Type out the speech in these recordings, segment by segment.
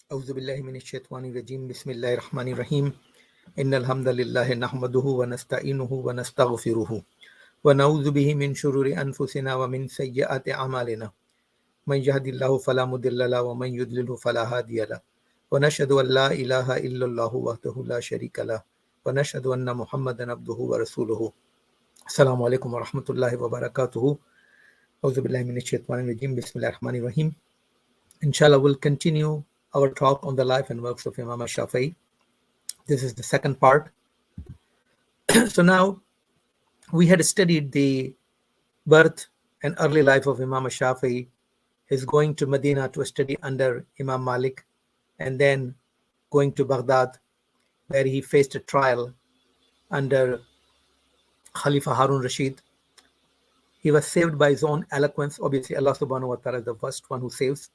أعوذ بالله من الشيطان الرجيم بسم الله الرحمن الرحيم إن الحمد لله نحمده ونستعينه ونستغفره ونعوذ به من شرور أنفسنا ومن سيئات أعمالنا من يهد الله فلا مضل له ومن يضلل فلا هادي له ونشهد أن لا إله إلا الله وحده لا شريك له ونشهد أن محمدا عبده ورسوله السلام عليكم ورحمة الله وبركاته أعوذ بالله من الشيطان الرجيم بسم الله الرحمن الرحيم. Inshallah, we'll continue our talk on the life and works of Imam Ash Shafai. This is the second part. So now we had studied the birth and early life of Imam Ash Shafai, his going to Medina to study under Imam Malik, and then going to Baghdad, where he faced a trial under Khalifa Harun Rashid. He was saved by his own eloquence. Obviously, Allah subhanahu wa ta'ala is the first one who saves.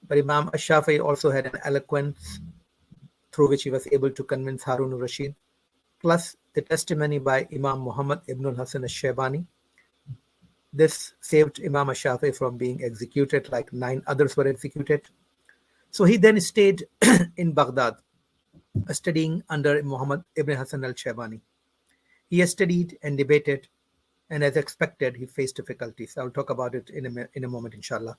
But Imam Ash Shafai also had an eloquence through which he was able to convince Harun Rashid, plus the testimony by Imam Muhammad ibn al-Hasan al-Shaybani. This saved Imam Ash Shafai from being executed like 9 others were executed. So he then stayed in Baghdad, studying under Muhammad ibn Hasan al-Shaybani. He has studied and debated, and as expected, he faced difficulties. I'll talk about it in a moment, inshallah.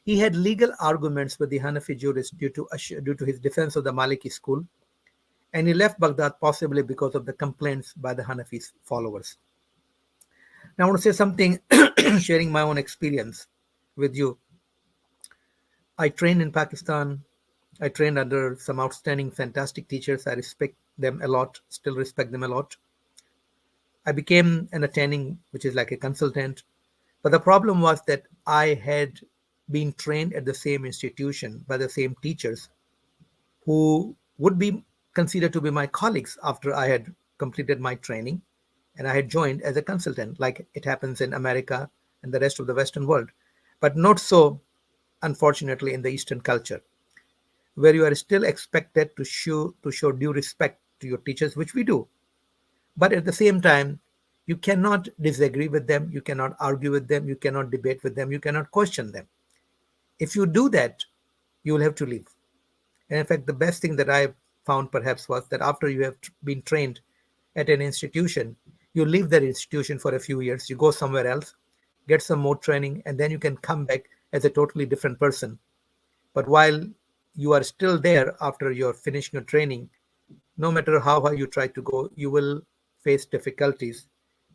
He had legal arguments with the Hanafi jurists due to his defense of the Maliki school, and he left Baghdad possibly because of the complaints by the Hanafi followers. Now I want to say something, sharing my own experience with you. I trained in Pakistan. I trained under some outstanding, fantastic teachers. I respect them a lot, still respect them a lot. I became an attending, which is like a consultant. But the problem was that I had been trained at the same institution by the same teachers who would be considered to be my colleagues after I had completed my training and I had joined as a consultant, like it happens in America and the rest of the Western world. But not so, unfortunately, in the Eastern culture, where you are still expected to show due respect to your teachers, which we do. But at the same time, you cannot disagree with them, you cannot argue with them, you cannot debate with them, you cannot question them. If you do that, you will have to leave. And in fact, the best thing that I found perhaps was that after you have been trained at an institution, you leave that institution for a few years, you go somewhere else, get some more training, and then you can come back as a totally different person. But while you are still there after you're finishing your training, no matter how high you try to go, you will face difficulties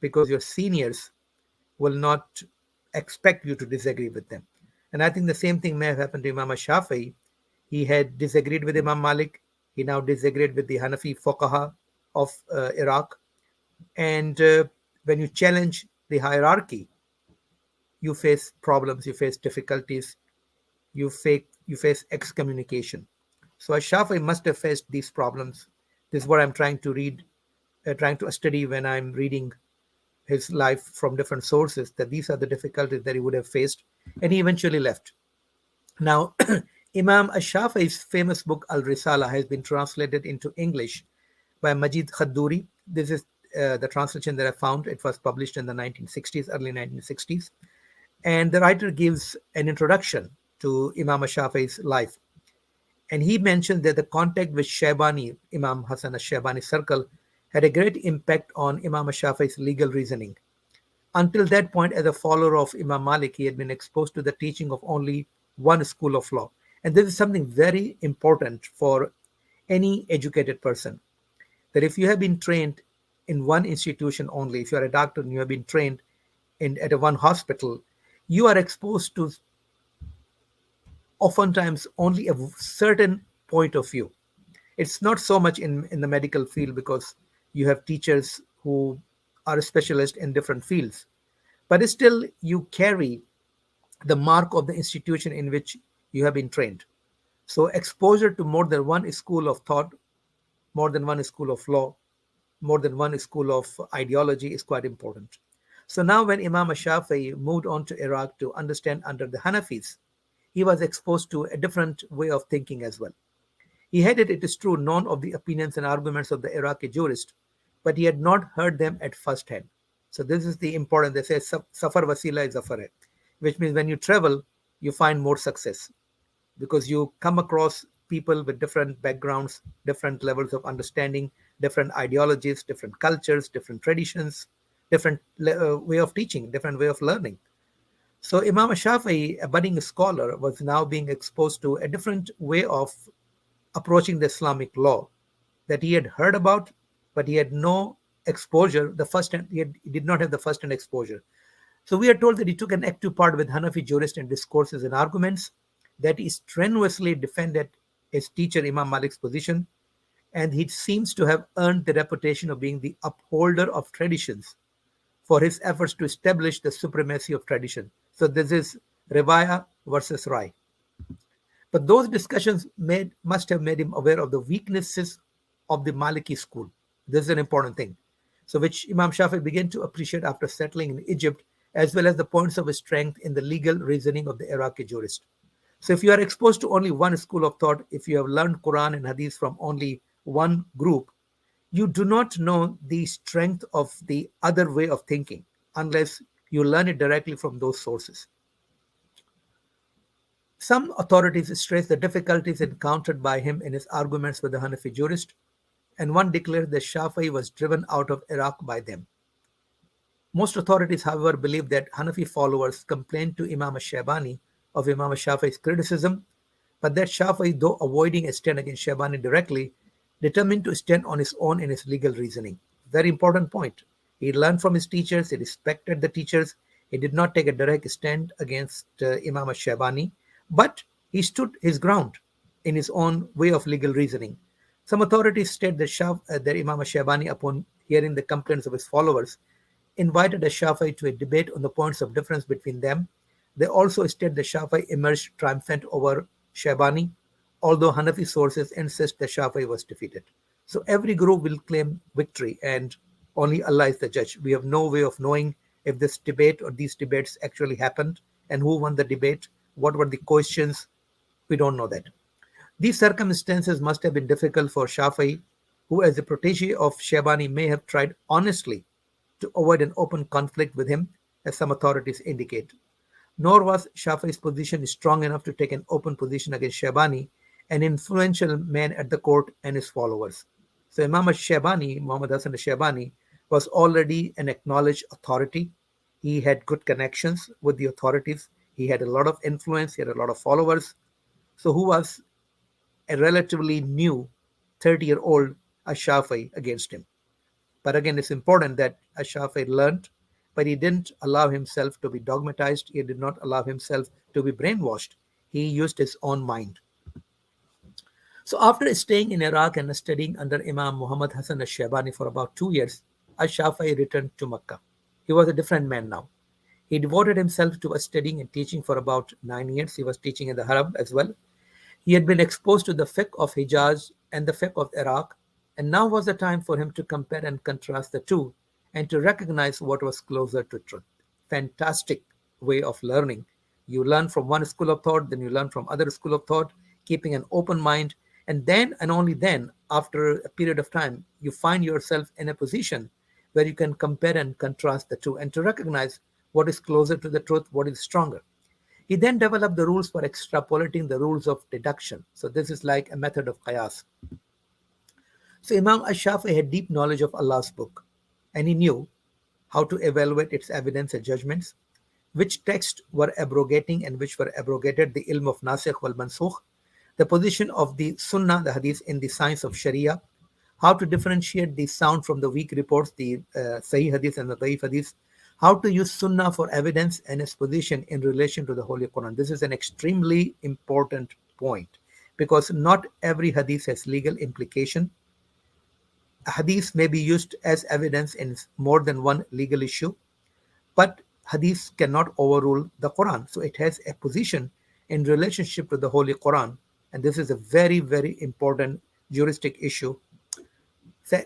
because your seniors will not expect you to disagree with them. And I think the same thing may have happened to Imam Shafii. He had disagreed with Imam Malik. He now disagreed with the Hanafi Fuqaha of Iraq. And when you challenge the hierarchy, you face problems, you face difficulties, you face excommunication. So Shafii must have faced these problems. This is what I'm trying to study when I'm reading his life from different sources, that these are the difficulties that he would have faced, and he eventually left. Now, Imam Ash Shafai's famous book Al-Risala has been translated into English by Majid Khadduri. This is the translation that I found. It was published in the 1960s, early 1960s. And the writer gives an introduction to Imam Ash Shafai's life. And he mentioned that the contact with Shaybani, Imam Hasan al-Shaybani circle, had a great impact on Imam Ash Shafai's legal reasoning. Until that point, as a follower of Imam Malik, he had been exposed to the teaching of only one school of law. And this is something very important for any educated person, that if you have been trained in one institution only, if you are a doctor and you have been trained at a one hospital, you are exposed to oftentimes only a certain point of view. It's not so much in the medical field because you have teachers who are specialists in different fields. But still, you carry the mark of the institution in which you have been trained. So exposure to more than one school of thought, more than one school of law, more than one school of ideology is quite important. So now when Imam Shafii moved on to Iraq to understand under the Hanafis, he was exposed to a different way of thinking as well. He had, it is true, known of the opinions and arguments of the Iraqi jurist, but he had not heard them at first hand. So this is the important, they say, Safar Wasila is Zafar hai, which means when you travel, you find more success. because you come across people with different backgrounds, different levels of understanding, different ideologies, different cultures, different traditions, different way of teaching, different way of learning. So Imam Shafii, a budding scholar, was now being exposed to a different way of approaching the Islamic law that he had heard about, but he had no exposure. He did not have the first-hand exposure. So we are told that he took an active part with Hanafi jurists in discourses and arguments, that he strenuously defended his teacher Imam Malik's position, and he seems to have earned the reputation of being the upholder of traditions for his efforts to establish the supremacy of tradition. So this is Rivaya versus Rai. But those discussions must have made him aware of the weaknesses of the Maliki school. This is an important thing. So, which Imam Shafi began to appreciate after settling in Egypt, as well as the points of his strength in the legal reasoning of the Iraqi jurist. So, if you are exposed to only one school of thought, if you have learned Quran and Hadith from only one group, you do not know the strength of the other way of thinking unless you learn it directly from those sources. Some authorities stress the difficulties encountered by him in his arguments with the Hanafi jurist, and one declares that Shafi'i was driven out of Iraq by them. Most authorities, however, believe that Hanafi followers complained to Imam Ash-Shabani of Imam Shafi'i's criticism, but that Shafi'i, though avoiding a stand against Shabani directly, determined to stand on his own in his legal reasoning. Very important point. He learned from his teachers, he respected the teachers, he did not take a direct stand against Imam Ash-Shabani, but he stood his ground in his own way of legal reasoning. Some authorities state that Imam Ash-Shabani, upon hearing the complaints of his followers, invited a Shafi'i to a debate on the points of difference between them. They also state the Shafi'i emerged triumphant over Shabani, although Hanafi sources insist the Shafi'i was defeated. So every group will claim victory, and only Allah is the judge. We have no way of knowing if this debate or these debates actually happened and who won the debate, what were the questions. We don't know that. These circumstances must have been difficult for Shafi'i, who, as a protege of Shabani, may have tried honestly to avoid an open conflict with him, as some authorities indicate. Nor was Shafi'i's position strong enough to take an open position against Shabani, an influential man at the court, and his followers. So Imam Shabani, Muhammad Hassan Shabani, was already an acknowledged authority. He had good connections with the authorities. He had a lot of influence. He had a lot of followers. So who was a relatively new 30-year-old Ash-Shafi'i against him? But again, it's important that Ash-Shafi'i learned, but he didn't allow himself to be dogmatized. He did not allow himself to be brainwashed. He used his own mind. So after staying in Iraq and studying under Imam Muhammad Hassan al-Shaybani for about 2 years, Ash-Shafi'i returned to Mecca. He was a different man now. He devoted himself to studying and teaching for about 9 years. He was teaching in the Haram as well. He had been exposed to the fiqh of Hijaz and the fiqh of Iraq, and now was the time for him to compare and contrast the two and to recognize what was closer to truth. Fantastic way of learning. You learn from one school of thought, then you learn from other school of thought, keeping an open mind, and then and only then, after a period of time, you find yourself in a position where you can compare and contrast the two and to recognize what is closer to the truth, what is stronger. He then developed the rules for extrapolating the rules of deduction. So this is like a method of qiyas. So Imam Ash-Shafi'i had deep knowledge of Allah's book, and he knew how to evaluate its evidence and judgments, which texts were abrogating and which were abrogated, the ilm of nasikh wal mansukh, the position of the sunnah, the hadith, in the science of sharia, how to differentiate the sound from the weak reports, the sahih hadith and the daif hadith, how to use sunnah for evidence and its position in relation to the Holy Quran. This is an extremely important point because not every hadith has legal implication. A hadith may be used as evidence in more than one legal issue, but hadith cannot overrule the Quran. So it has a position in relationship to the Holy Quran, and this is a very, very important juristic issue.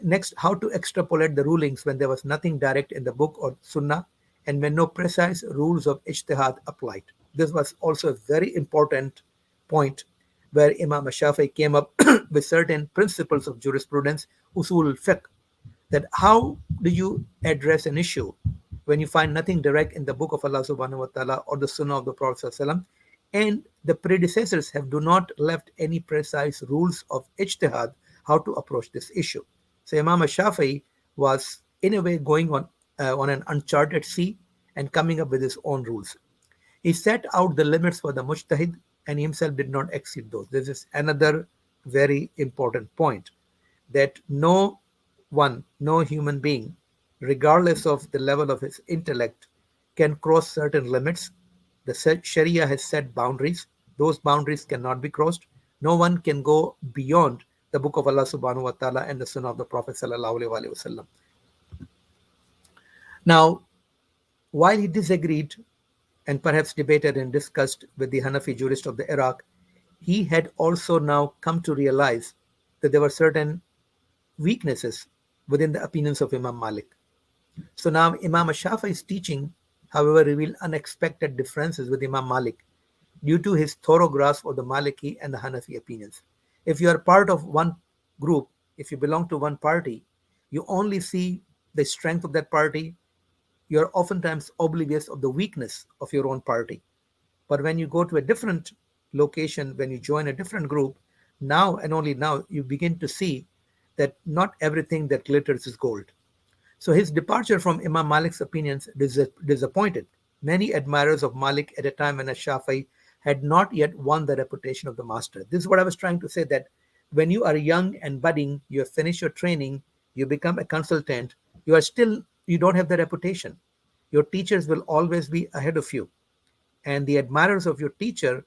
Next, how to extrapolate the rulings when there was nothing direct in the book or sunnah and when no precise rules of ijtihad applied. This was also a very important point where Imam Shafi'i came up with certain principles of jurisprudence, usul fiqh, that how do you address an issue when you find nothing direct in the book of Allah subhanahu wa ta'ala or the sunnah of the Prophet sallallahu alaihi wasallam, and the predecessors have do not left any precise rules of ijtihad how to approach this issue. So Imam Ash Shafai was in a way going on an uncharted sea and coming up with his own rules. He set out the limits for the mujtahid and himself did not exceed those. This is another very important point, that no human being, regardless of the level of his intellect, can cross certain limits. The Sharia has set boundaries. Those boundaries cannot be crossed. No one can go beyond the book of Allah subhanahu wa ta'ala and the sunnah of the Prophet sallallahu alaihi wasallam. Now, while he disagreed and perhaps debated and discussed with the Hanafi jurist of the Iraq, he had also now come to realize that there were certain weaknesses within the opinions of Imam Malik. So now Imam Shafai's teaching, however, revealed unexpected differences with Imam Malik due to his thorough grasp of the Maliki and the Hanafi opinions. If you are part of one group, if you belong to one party, you only see the strength of that party. You are oftentimes oblivious of the weakness of your own party. But when you go to a different location, when you join a different group, now and only now you begin to see that not everything that glitters is gold. So his departure from Imam Malik's opinions disappointed many admirers of Malik at a time when Shafi had not yet won the reputation of the master. This is what I was trying to say, that when you are young and budding, you have finished your training, you become a consultant, you don't have the reputation. Your teachers will always be ahead of you, and the admirers of your teacher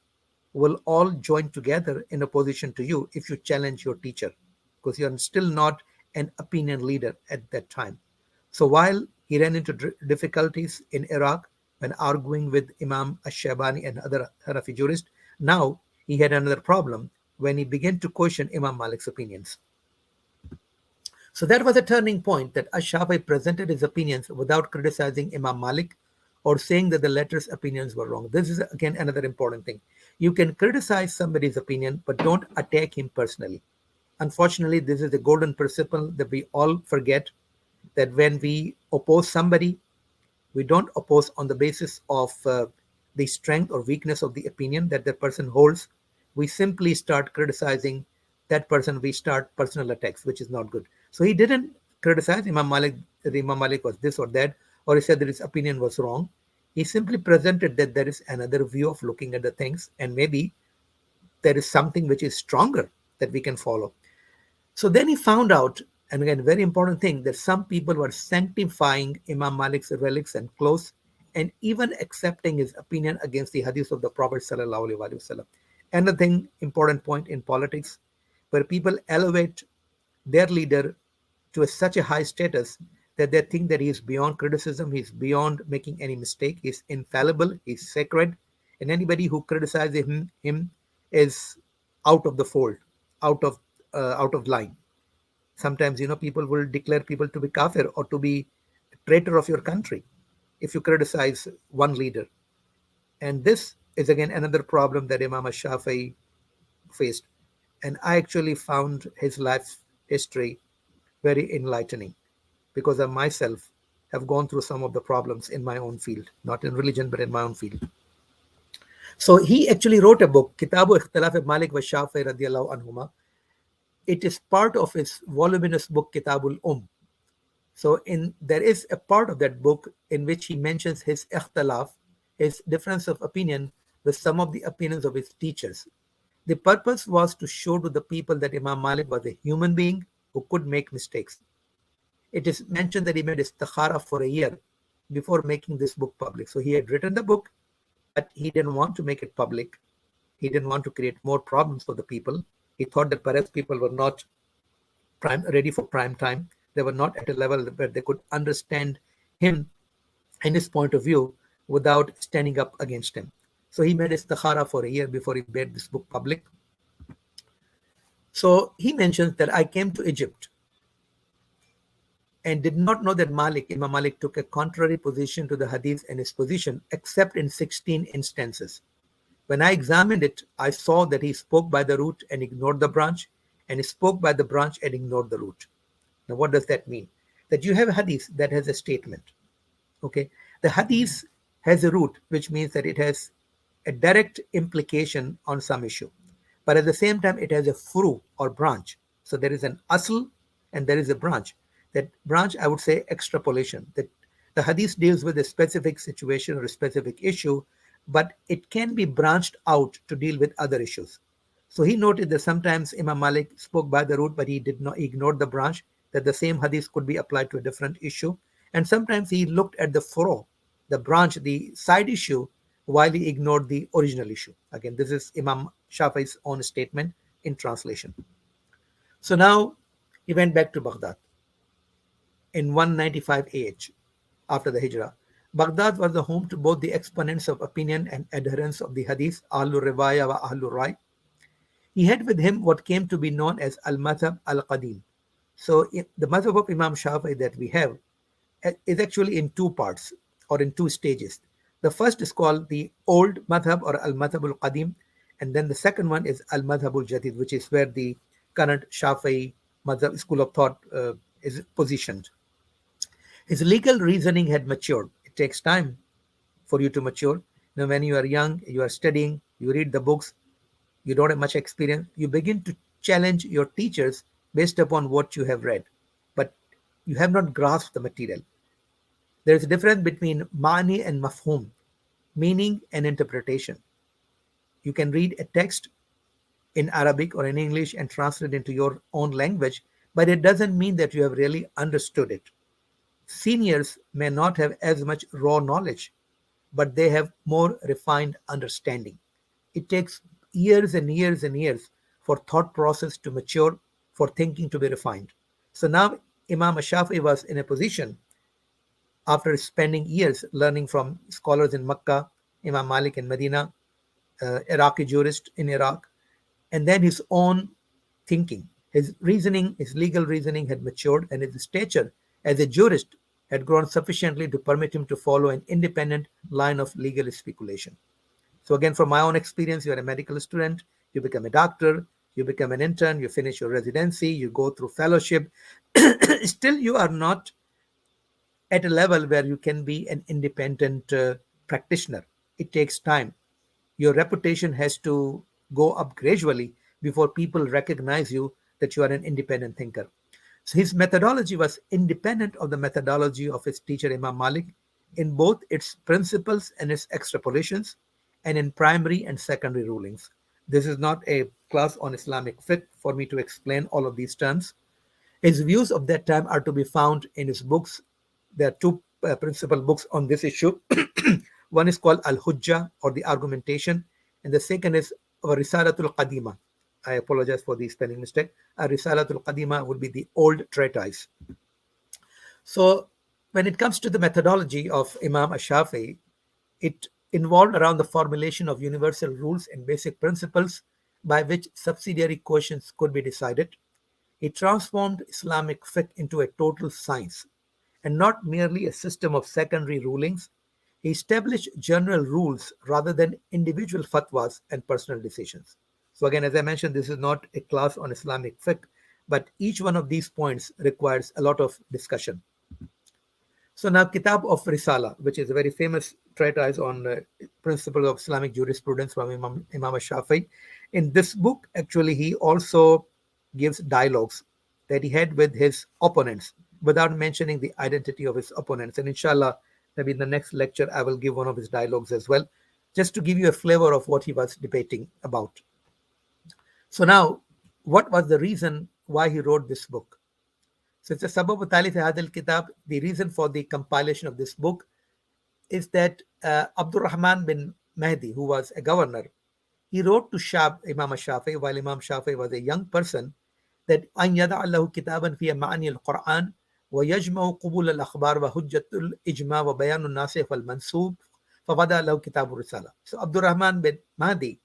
will all join together in opposition to you if you challenge your teacher, because you're still not an opinion leader at that time. So while he ran into difficulties in Iraq when arguing with Imam Ash Shafai and other Hanafi jurists, now he had another problem when he began to question Imam Malik's opinions. So that was a turning point, that Ash Shafai presented his opinions without criticizing Imam Malik or saying that the latter's opinions were wrong. This is again another important thing. You can criticize somebody's opinion, but don't attack him personally. Unfortunately, this is the golden principle that we all forget, that when we oppose somebody, we don't oppose on the basis of the strength or weakness of the opinion that the person holds. We simply start criticizing that person. We start personal attacks, which is not good. So he didn't criticize Imam Malik, that Imam Malik was this or that, or he said that his opinion was wrong. He simply presented that there is another view of looking at the things, and maybe there is something which is stronger that we can follow. So then he found out, and again, very important thing, that some people were sanctifying Imam Malik's relics and clothes and even accepting his opinion against the hadith of the Prophet sallallahu alaihi wasallam. Another thing, important point in politics, where people elevate their leader to such a high status that they think that he is beyond criticism, he is beyond making any mistake, he is infallible, he is sacred, and anybody who criticizes him is out of the fold, out of line. Sometimes, people will declare people to be kafir or to be traitor of your country if you criticize one leader. And this is again another problem that Imam Shafai faced. And I actually found his life history very enlightening, because I myself have gone through some of the problems in my own field, not in religion, but in my own field. So he actually wrote a book, Kitabu Ikhtilaf Malik wa Shafai radiyallahu anhuma. It is part of his voluminous book, Kitabul So there is a part of that book in which he mentions his ikhtilaf, his difference of opinion with some of the opinions of his teachers. The purpose was to show to the people that Imam Malik was a human being who could make mistakes. It is mentioned that he made istikhara for a year before making this book public. So he had written the book, but he didn't want to make it public. He didn't want to create more problems for the people. He thought that perhaps people were not ready for prime time. They were not at a level where they could understand him and his point of view without standing up against him. So he made istikhara for a year before he made this book public. So he mentions that I came to Egypt and did not know that Imam Malik took a contrary position to the hadith and his position, except in 16 instances. When I examined it, I saw that he spoke by the root and ignored the branch, and he spoke by the branch and ignored the root. Now, what does that mean? That you have a hadith that has a statement. Okay, the hadith has a root, which means that it has a direct implication on some issue. But at the same time, it has a furu or branch. So there is an asl and there is a branch. That branch, I would say, extrapolation. That the hadith deals with a specific situation or a specific issue, but it can be branched out to deal with other issues. So he noted that sometimes Imam Malik spoke by the root, but he did not ignore the branch, that the same hadith could be applied to a different issue. And sometimes he looked at the furo, the branch, the side issue, while he ignored the original issue. Again, this is Imam Shafai's own statement in translation. So now he went back to Baghdad in 195 AH after the Hijrah. Baghdad was the home to both the exponents of opinion and adherents of the Hadith, Ahlul Riwaya wa Ahlul Rai. He had with him what came to be known as Al-Madhab Al-Qadim. So the madhab of Imam Shafi'i that we have is actually in two parts or in two stages. The first is called the old madhab or Al-Madhab Al-Qadim, and then the second one is Al-Madhab Al-Jadid, which is where the current Shafi'i madhab school of thought is positioned. His legal reasoning had matured. It takes time for you to mature. Now, when you are young, you are studying, you read the books, you don't have much experience, you begin to challenge your teachers based upon what you have read, but you have not grasped the material. There is a difference between mani and mafhum, meaning and interpretation. You can read a text in Arabic or in English and translate it into your own language, but it doesn't mean that you have really understood it. Seniors may not have as much raw knowledge, but they have more refined understanding. It takes years and years and years for thought process to mature, for thinking to be refined. So now Imam Ash Shafai was in a position, after spending years learning from scholars in Makkah, Imam Malik in Medina, Iraqi jurist in Iraq, and then his own thinking. His reasoning, his legal reasoning had matured, and his stature as a jurist had grown sufficiently to permit him to follow an independent line of legal speculation. So again, from my own experience, you're a medical student, you become a doctor, you become an intern, you finish your residency, you go through fellowship. Still, you are not at a level where you can be an independent practitioner. It takes time. Your reputation has to go up gradually before people recognize you that you are an independent thinker. So his methodology was independent of the methodology of his teacher Imam Malik in both its principles and its extrapolations, and in primary and secondary rulings. This is not a class on Islamic fiqh for me to explain all of these terms. His views of that time are to be found in his books. There are two principal books on this issue. One is called Al-Hujjah, or the argumentation, and the second is Risalatul Qadima. I apologize for the spelling mistake. Risalatul Qadima would be the old treatise. So when it comes to the methodology of Imam Ash Shafai, it involved around the formulation of universal rules and basic principles by which subsidiary questions could be decided. He transformed Islamic fiqh into a total science and not merely a system of secondary rulings. He established general rules rather than individual fatwas and personal decisions. So again, as I mentioned, this is not a class on Islamic fiqh, but each one of these points requires a lot of discussion. So now Kitab of Risala, which is a very famous treatise on principles of Islamic jurisprudence from Imam Ash Shafai. In this book, actually, he also gives dialogues that he had with his opponents without mentioning the identity of his opponents. And inshallah, maybe in the next lecture, I will give one of his dialogues as well, just to give you a flavor of what he was debating about. So now, what was the reason why he wrote this book? So it's a sabab talif hadal kitab. The reason for the compilation of this book is that Abdul Rahman bin Mahdi, who was a governor, he wrote to Imam Shafi'i while Imam Shafi'i was a young person that أن يدع له كتابا في معاني القرآن ويجمع قبول الأخبار وحجة الإجماع وبيان الناسخ والمنسوب فبدأ له كتاب الرسالة. So Abdul Rahman bin Mahdi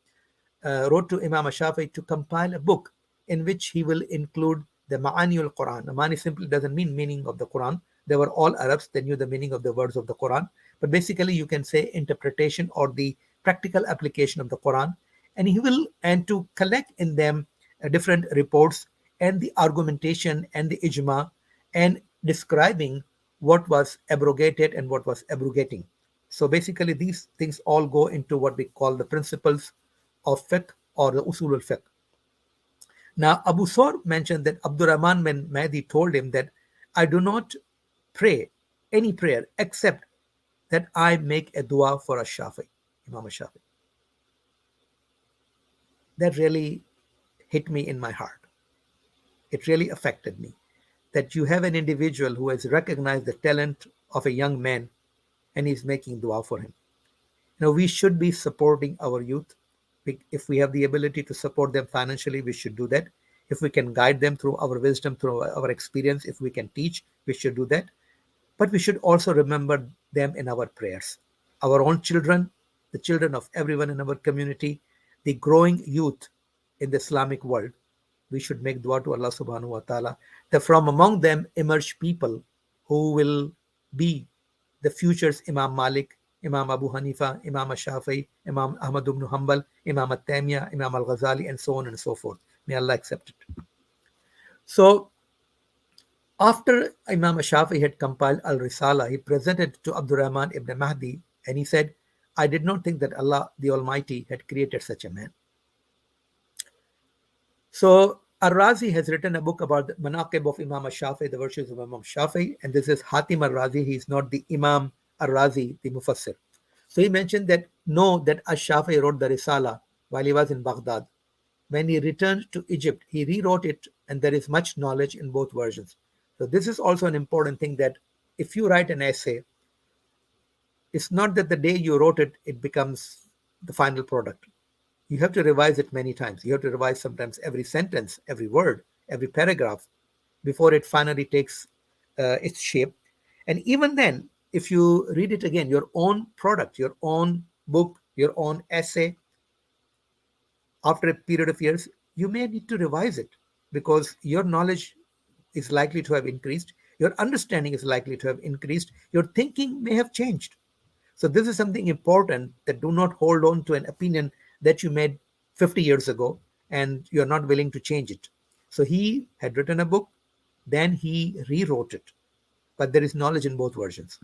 wrote to Imam Shafi'i to compile a book in which he will include the Ma'ani al-Quran. The Ma'ani simply doesn't mean meaning of the Quran. They were all Arabs. They knew the meaning of the words of the Quran. But basically, you can say interpretation or the practical application of the Quran. And to collect in them different reports and the argumentation and the ijma and describing what was abrogated and what was abrogating. So basically, these things all go into what we call the principles of fiqh or the usul al fiqh. Now, Abu Sor mentioned that Abdurrahman bin Mahdi told him that I do not pray any prayer except that I make a dua for Ash-Shafi, Imam Ash Shafai. That really hit me in my heart. It really affected me that you have an individual who has recognized the talent of a young man and is making dua for him. We should be supporting our youth. If we have the ability to support them financially, we should do that. If we can guide them through our wisdom, through our experience, if we can teach, we should do that. But we should also remember them in our prayers. Our own children, the children of everyone in our community, the growing youth in the Islamic world, we should make dua to Allah subhanahu wa ta'ala that from among them emerge people who will be the future's Imam Malik, Imam Abu Hanifa, Imam Ash Shafai, Imam Ahmad ibn Hanbal, Imam At-Taymiyah, Imam Al-Ghazali, and so on and so forth. May Allah accept it. So after Imam Shafi had compiled Al Risala, he presented it to Abdurrahman ibn Mahdi and he said, I did not think that Allah the Almighty had created such a man. So Ar-Razi has written a book about the Manaqib of Imam Shafi, the virtues of Imam Shafi, and this is Hatim Ar-Razi. He is not the Imam Ar-Razi, the Mufassir. So he mentioned that no, that Ash-Shafi wrote the Risala while he was in Baghdad. When he returned to Egypt, he rewrote it, and there is much knowledge in both versions. So this is also an important thing that if you write an essay, it's not that the day you wrote it, it becomes the final product. You have to revise it many times. You have to revise sometimes every sentence, every word, every paragraph before it finally takes its shape. And even then, if you read it again, your own product, your own book, your own essay, after a period of years, you may need to revise it because your knowledge is likely to have increased, your understanding is likely to have increased, your thinking may have changed. So, this is something important that do not hold on to an opinion that you made 50 years ago and you're not willing to change it. So, he had written a book, then he rewrote it, but there is knowledge in both versions.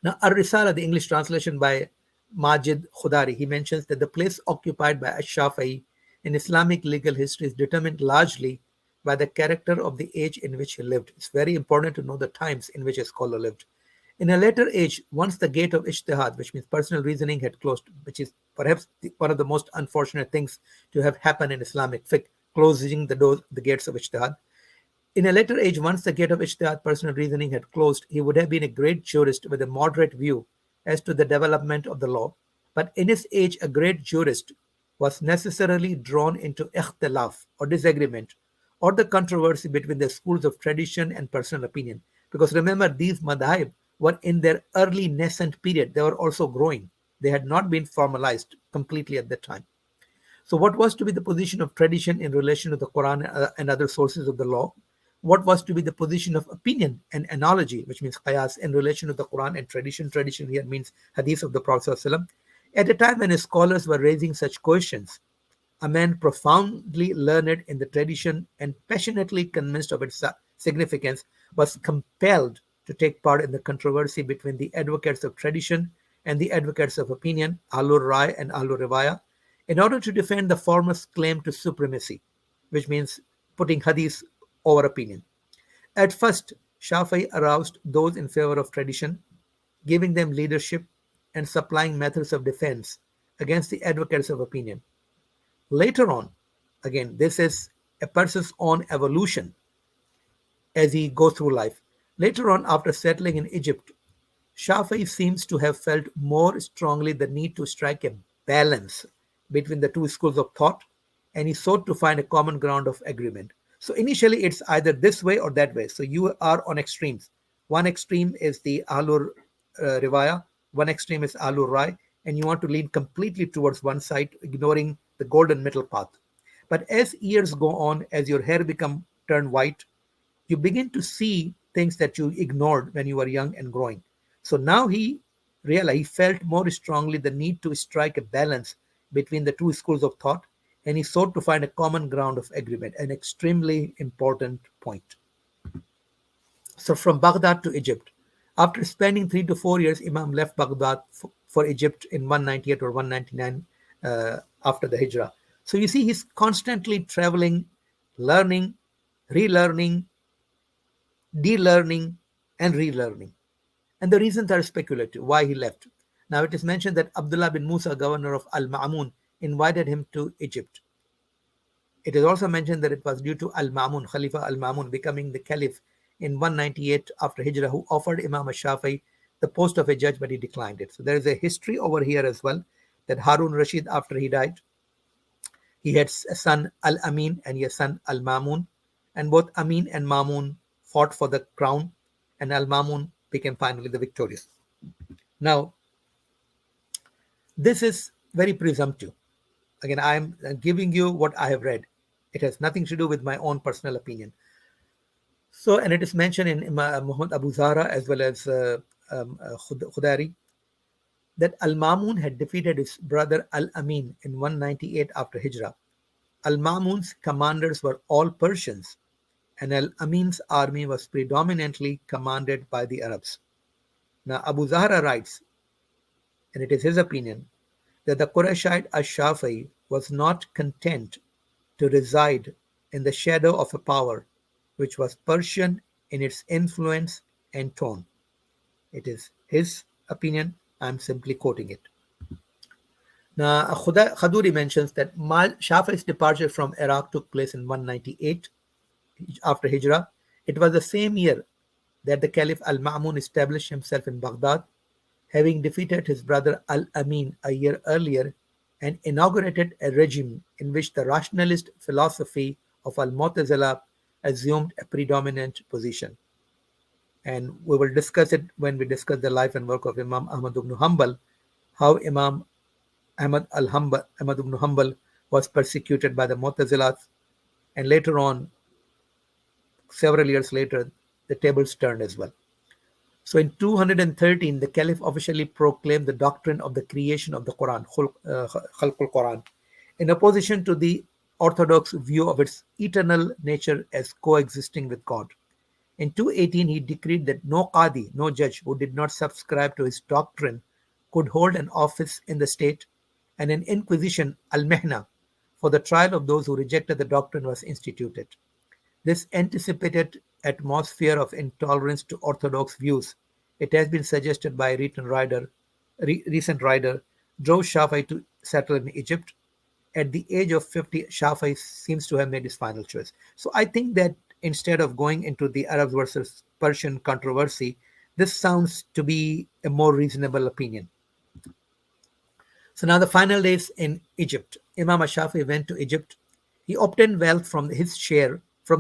Now, Ar-Risala, the English translation by Majid Khudari, he mentions that the place occupied by Ash-Shafi'i in Islamic legal history is determined largely by the character of the age in which he lived. It's very important to know the times in which a scholar lived. In a later age, once the gate of ijtihad, which means personal reasoning, had closed, which is perhaps one of the most unfortunate things to have happened in Islamic fiqh, closing the gates of ijtihad. In a later age, once the gate of ijtihad personal reasoning had closed, he would have been a great jurist with a moderate view as to the development of the law. But in his age, a great jurist was necessarily drawn into ikhtilaf or disagreement or the controversy between the schools of tradition and personal opinion. Because remember, these madhab were in their early nascent period. They were also growing. They had not been formalized completely at that time. So, what was to be the position of tradition in relation to the Quran and other sources of the law? What was to be the position of opinion and analogy, which means qiyas, in relation to the Quran and tradition? Tradition here means hadith of the Prophet ﷺ. At a time when his scholars were raising such questions, a man profoundly learned in the tradition and passionately convinced of its significance was compelled to take part in the controversy between the advocates of tradition and the advocates of opinion, Ahlur Rai and Ahlur Riwaya, in order to defend the former's claim to supremacy, which means putting hadith over opinion. At first, Shafi'i aroused those in favor of tradition, giving them leadership and supplying methods of defense against the advocates of opinion. Later on, again, this is a person's own evolution as he goes through life. Later on, after settling in Egypt, Shafi'i seems to have felt more strongly the need to strike a balance between the two schools of thought, and he sought to find a common ground of agreement. So initially, it's either this way or that way. So you are on extremes. One extreme is the Ahlur Riwaya, one extreme is Ahlur Rai, and you want to lean completely towards one side, ignoring the golden middle path. But as years go on, as your hair become turn white, you begin to see things that you ignored when you were young and growing. So now he realized, he felt more strongly the need to strike a balance between the two schools of thought, and he sought to find a common ground of agreement, an extremely important point. So from Baghdad to Egypt, After spending 3 to 4 years, Imam left Baghdad for Egypt in 198 or 199 after the Hijrah. So you see, he's constantly traveling, learning, relearning, de-learning, and relearning. And the reasons are speculative why he left. Now it is mentioned that Abdullah bin Musa, governor of Al-Ma'mun, invited him to Egypt. It is also mentioned that it was due to Al-Ma'mun, Khalifa Al-Ma'mun, becoming the caliph in 198 after Hijrah, who offered Imam Ash Shafai the post of a judge, but he declined it. So there is a history over here as well that Harun Rashid, after he died, he had a son Al-Amin and a son Al-Ma'mun, and both Amin and Ma'mun fought for the crown, and Al-Ma'mun became finally the victorious. Now, this is very presumptive. Again, I'm giving you what I have read. It has nothing to do with my own personal opinion. So, and it is mentioned in Muhammad Abu Zahra as well as Khudari that Al-Mamun had defeated his brother Al-Amin in 198 after Hijrah. Al-Mamun's commanders were all Persians, and Al-Amin's army was predominantly commanded by the Arabs. Now, Abu Zahra writes, and it is his opinion, that the Qurayshite Ash-Shafai was not content to reside in the shadow of a power which was Persian in its influence and tone. It is his opinion. I'm simply quoting it. Now, Khaduri mentions that Shafai's departure from Iraq took place in 198 after Hijrah. It was the same year that the Caliph Al-Ma'mun established himself in Baghdad, having defeated his brother Al-Amin a year earlier and inaugurated a regime in which the rationalist philosophy of Al-Mu'tazila assumed a predominant position. And we will discuss it when we discuss the life and work of Imam Ahmad ibn Hanbal, how Imam Ahmad ibn Hanbal was persecuted by the Mu'tazilas, and later on, several years later, the tables turned as well. So in 213, the Caliph officially proclaimed the doctrine of the creation of the Quran, Khalqul Quran, in opposition to the orthodox view of its eternal nature as coexisting with God. In 218, he decreed that no qadi, no judge who did not subscribe to his doctrine could hold an office in the state, and an inquisition, al-mihna, for the trial of those who rejected the doctrine was instituted. This anticipated atmosphere of intolerance to orthodox views, it has been suggested by a recent writer, drove Shafai to settle in Egypt. At the age of 50, Shafai seems to have made his final choice. So I think that instead of going into the Arabs versus Persian controversy, this sounds to be a more reasonable opinion. So now the final days in Egypt. Imam Ash Shafai went to Egypt. He obtained wealth from the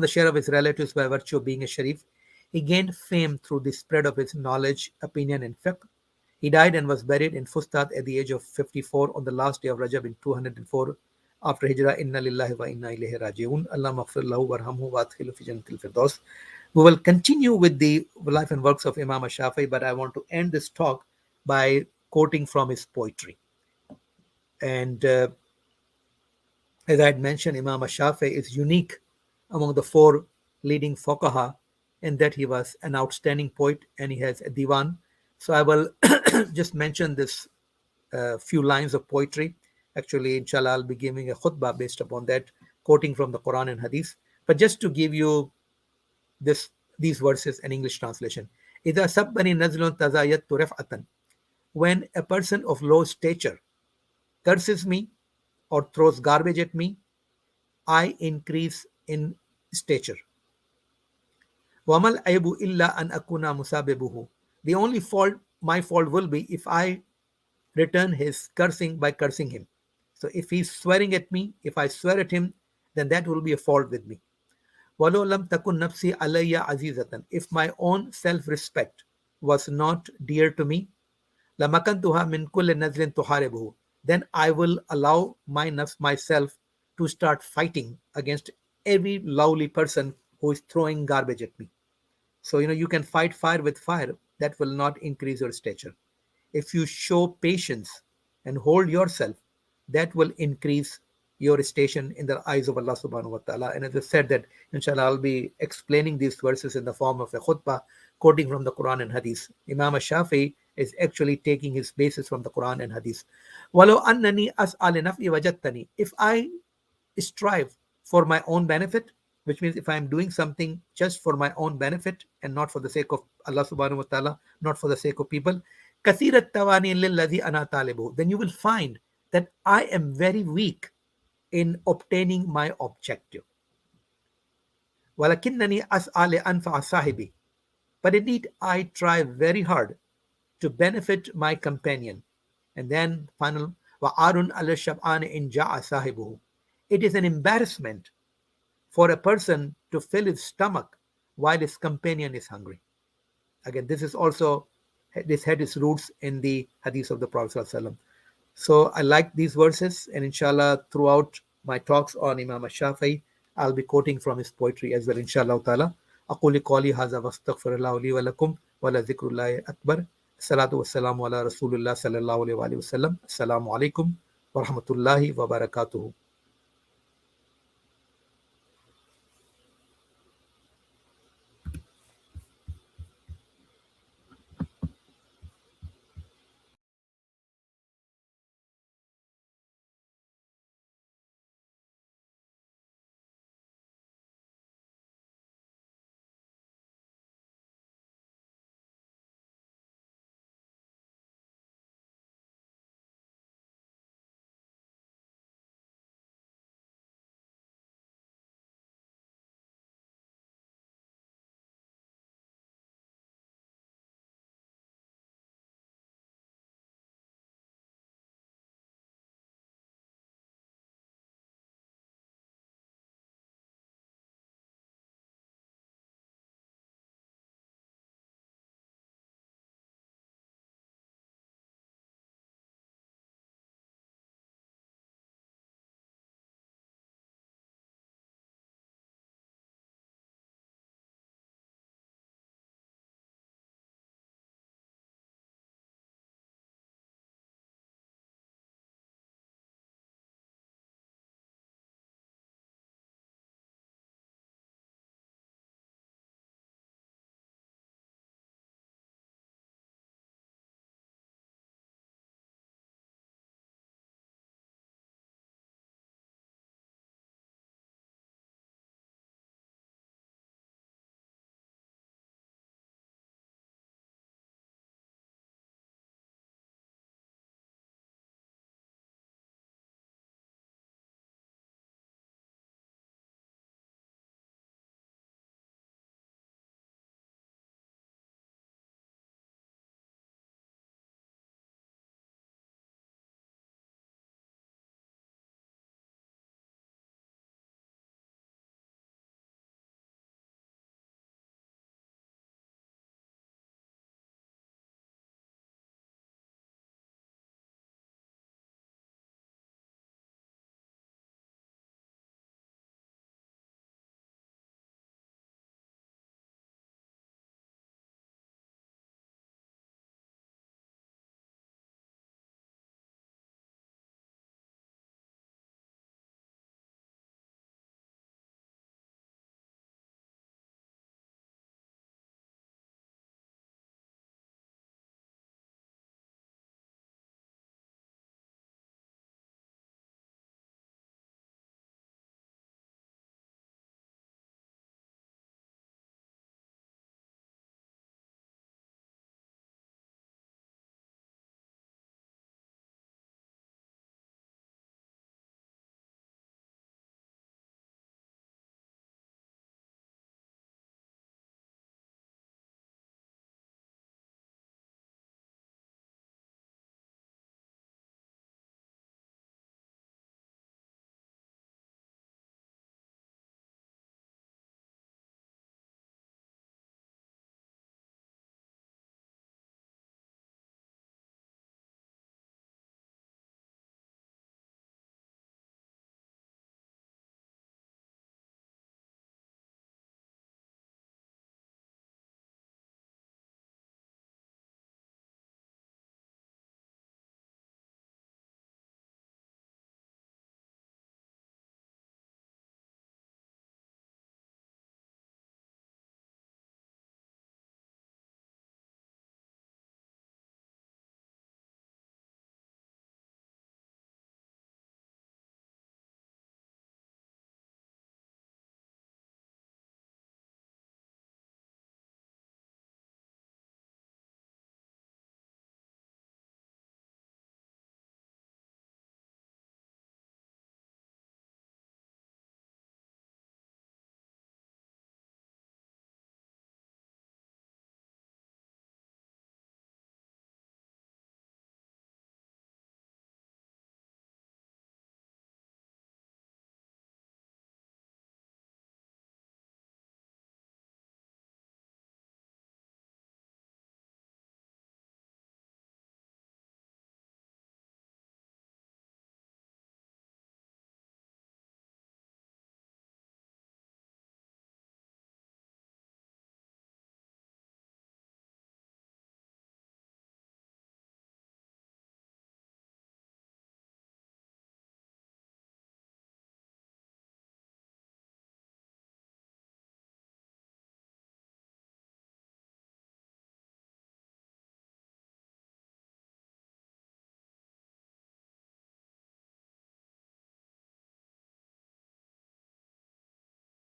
share of his relatives by virtue of being a sharif. He gained fame through the spread of his knowledge, opinion, and fiqh. He died and was buried in Fustat at the age of 54 on the last day of Rajab in 204 after Hijrah. Inna lillahi wa inna ilayhi raji'un. Allah maghfir lahu warhamhu wa adkhilhu fi jannatil firdaus. We will continue with the life and works of Imam Ash Shafai, but I want to end this talk by quoting from his poetry. And as I had mentioned, Imam Ash Shafai is unique among the four leading fuqaha in that he was an outstanding poet and he has a diwan. So I will just mention this few lines of poetry. Actually, inshallah, I'll be giving a khutbah based upon that, quoting from the Quran and Hadith. But just to give you these verses in English translation. إِذَا سَبَّنِي نَزْلٌ تَزَايَدْتُ رِفْعَةً. When a person of low stature curses me or throws garbage at me, I increase in stature. وَمَا الْعَيْبُ إِلَّا أَنْ أَكُونَ مُسَابِبُهُ. The only fault, my fault will be if I return his cursing by cursing him. So if he's swearing at me, if I swear at him, then that will be a fault with me. وَلَوْ لَمْ تَكُنْ نَفْسِي عَلَيَّ عَزِيزَةً. If my own self-respect was not dear to me, لَمَكَنْتُهَا مِنْ كُلِّ نَزْلٍ تُحَارِبُهُ. Then I will allow myself to start fighting against every lowly person who is throwing garbage at me. So, you can fight fire with fire. That will not increase your stature. If you show patience and hold yourself, that will increase your station in the eyes of Allah subhanahu wa ta'ala. And as I said that, inshallah, I'll be explaining these verses in the form of a khutbah, quoting from the Quran and Hadith. Imam Ash Shafai is actually taking his basis from the Quran and Hadith. وَلَوْ أَنَّنِي أَسْأَلِ نَفْعِي وَجَدْتَنِي. If I strive for my own benefit, which means if I'm doing something just for my own benefit and not for the sake of Allah subhanahu wa ta'ala, not for the sake of people, كَثِيرَ التَّوَانِي لِلَّذِي أَنَا طَالِبُهُ, then you will find that I am very weak in obtaining my objective. وَلَكِنَّنِي أَسْأَلِ أَنْفَعَ صَاحِبِي, but indeed I try very hard to benefit my companion. And then final, وَعَارٌ عَلَى الشَّبْعَانِ إِنْ جَاءَ صَاحِبُهُ. It is an embarrassment for a person to fill his stomach while his companion is hungry. Again, this had its roots in the hadith of the Prophet ﷺ. So I like these verses, and inshallah, throughout my talks on Imam Ash Shafai, I'll be quoting from his poetry as well, inshallah ta'ala. أقول قولي هذا واستغفر الله لي ولكم ولذكر الله أكبر. الصلاة والسلام على رسول الله صلى الله عليه وآله وسلم. السلام عليكم ورحمة الله وبركاته.